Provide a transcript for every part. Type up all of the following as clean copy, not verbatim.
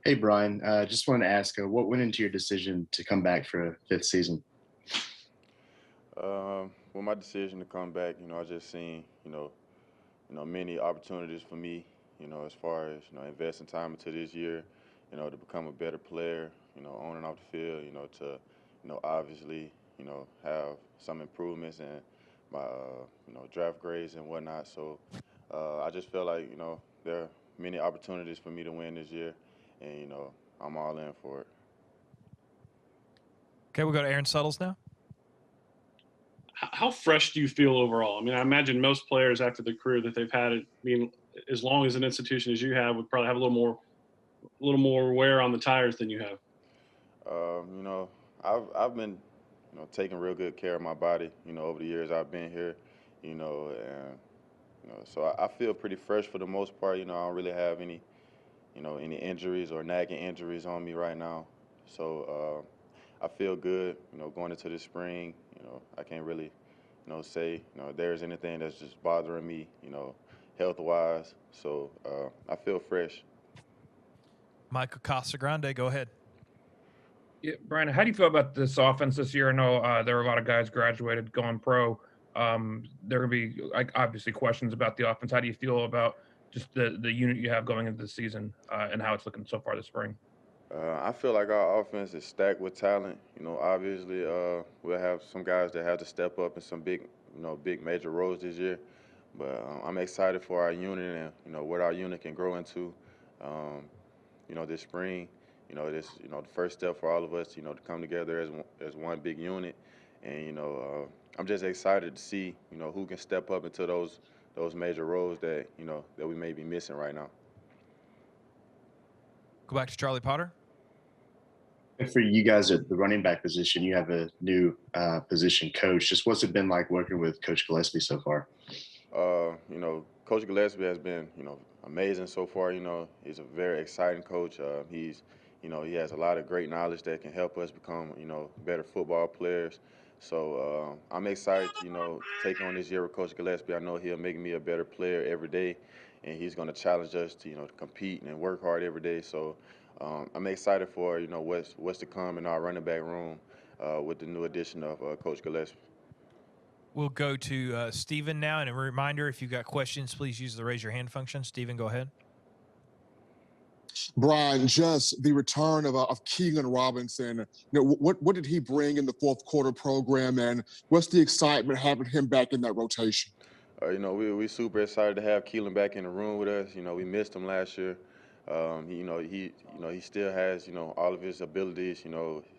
Hey, Brian. Just wanted to ask, what went into your decision to come back for a fifth season? Well, my decision to come back, I just seen, many opportunities for me, as far as, investing time into this year, to become a better player, on and off the field, to, obviously, have some improvements in my, draft grades and whatnot. So I just feel like, there are many opportunities for me to win this year, and, I'm all in for it. Okay, we'll go to Aaron Suttles now. How fresh do you feel overall? I mean, I imagine most players after the career that they've had, being as long as an institution as you have, would probably have a little more wear on the tires than you have. Um, you know, I've been, taking real good care of my body, over the years I've been here, and so I feel pretty fresh for the most part. I don't really have any injuries or nagging injuries on me right now. So I feel good, going into the spring. I can't really, say, there's anything that's just bothering me, health-wise. So I feel fresh. Michael Casagrande, go ahead. Yeah, Brian, how do you feel about this offense this year? I know there are a lot of guys graduated going pro. There will be like obviously questions about the offense. How do you feel about just the unit you have going into the season and how it's looking so far this spring? I feel like our offense is stacked with talent. Obviously, we'll have some guys that have to step up in some big, big major roles this year. But I'm excited for our unit and what our unit can grow into. Um, this spring, this the first step for all of us, to come together as one big unit. And I'm just excited to see who can step up into those major roles that we may be missing right now. Go back to Charlie Potter. For you guys at the running back position, you have a new position coach. Just what's it been like working with Coach Gillespie so far? Coach Gillespie has been, amazing so far. He's a very exciting coach. He has a lot of great knowledge that can help us become, better football players. So I'm excited, to take on this year with Coach Gillespie. I know he'll make me a better player every day, and he's going to challenge us to, to compete and work hard every day. So I'm excited for, what's to come in our running back room with the new addition of Coach Gillespie. We'll go to Steven now. And a reminder, if you've got questions, please use the raise your hand function. Steven, go ahead. Brian, just the return of Keegan Robinson. What did he bring in the fourth quarter program, and what's the excitement having him back in that rotation? We super excited to have Keelan back in the room with us. We missed him last year. He still has all of his abilities.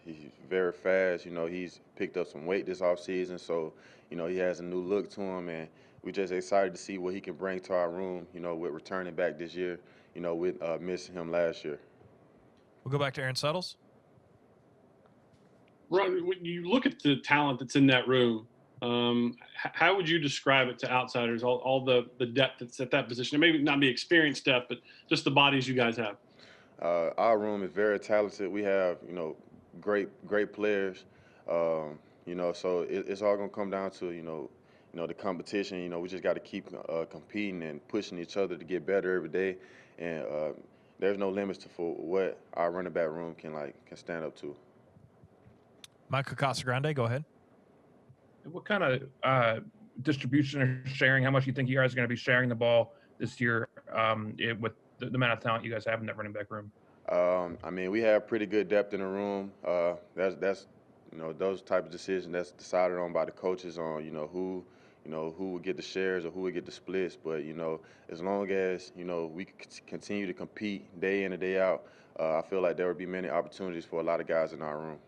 He's very fast. He's picked up some weight this offseason, so he has a new look to him, and we're just excited to see what he can bring to our room. With returning back this year. With missing him last year. We'll go back to Aaron Suttles. Ron, when you look at the talent that's in that room, how would you describe it to outsiders? All the depth that's at that position. It may not be experienced depth, but just the bodies you guys have. Our room is very talented. We have great players. So it's all gonna come down to the competition. We just got to keep competing and pushing each other to get better every day. And there's no limits for what our running back room can stand up to. Michael Casagrande, go ahead. What kind of distribution or sharing? How much do you think you guys are going to be sharing the ball this year with the amount of talent you guys have in that running back room? We have pretty good depth in the room. That's those type of decisions that's decided on by the coaches on who would get the shares or who would get the splits. But as long as we continue to compete day in and day out, I feel like there would be many opportunities for a lot of guys in our room.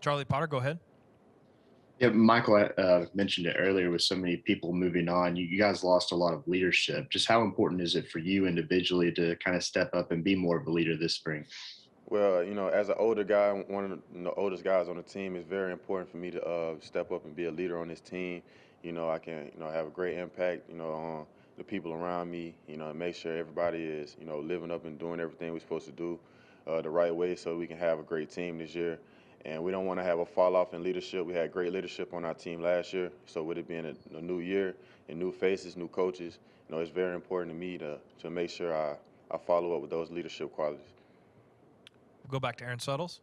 Charlie Potter, go ahead. Yeah, Michael mentioned it earlier with so many people moving on. You guys lost a lot of leadership. Just how important is it for you individually to kind of step up and be more of a leader this spring? Well, as an older guy, one of the oldest guys on the team, it's very important for me to step up and be a leader on this team. I can, have a great impact, on the people around me, and make sure everybody is, living up and doing everything we're supposed to do the right way so we can have a great team this year. And we don't want to have a fall off in leadership. We had great leadership on our team last year. So with it being a new year and new faces, new coaches, it's very important to me to make sure I follow up with those leadership qualities. We'll go back to Aaron Suttles.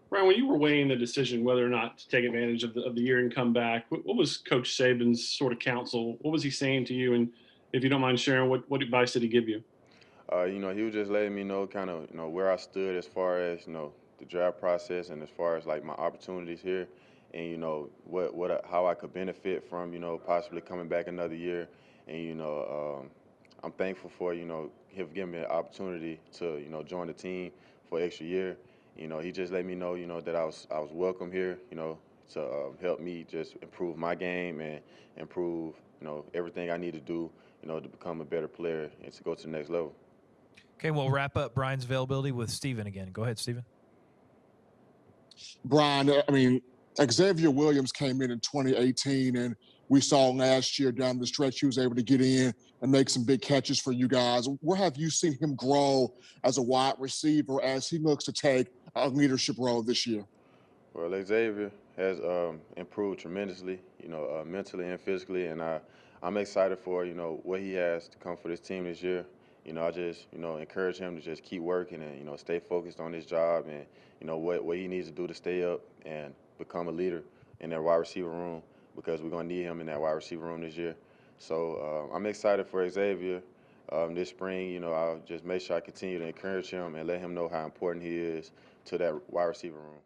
Brian, when you were weighing the decision whether or not to take advantage of the year and come back, what was Coach Saban's sort of counsel? What was he saying to you? And if you don't mind sharing, what advice did he give you? You know, he was just letting me know kind of, where I stood as far as, the draft process and as far as like my opportunities here and, how I could benefit from, possibly coming back another year. And, I'm thankful for, him giving me the opportunity to, join the team for an extra year. He just let me know, that I was welcome here, to help me just improve my game and improve, everything I need to do, to become a better player and to go to the next level. Okay, we'll wrap up Brian's availability with Steven again. Go ahead, Steven. Brian, I mean, Xavier Williams came in 2018, and we saw last year down the stretch he was able to get in and make some big catches for you guys. Where have you seen him grow as a wide receiver as he looks to take a leadership role this year? Well, Xavier has improved tremendously, mentally and physically, and I'm excited for, what he has to come for this team this year. I just, encourage him to just keep working and, stay focused on his job and, what he needs to do to stay up and become a leader in that wide receiver room because we're going to need him in that wide receiver room this year. So I'm excited for Xavier this spring. I'll just make sure I continue to encourage him and let him know how important he is to that wide receiver room.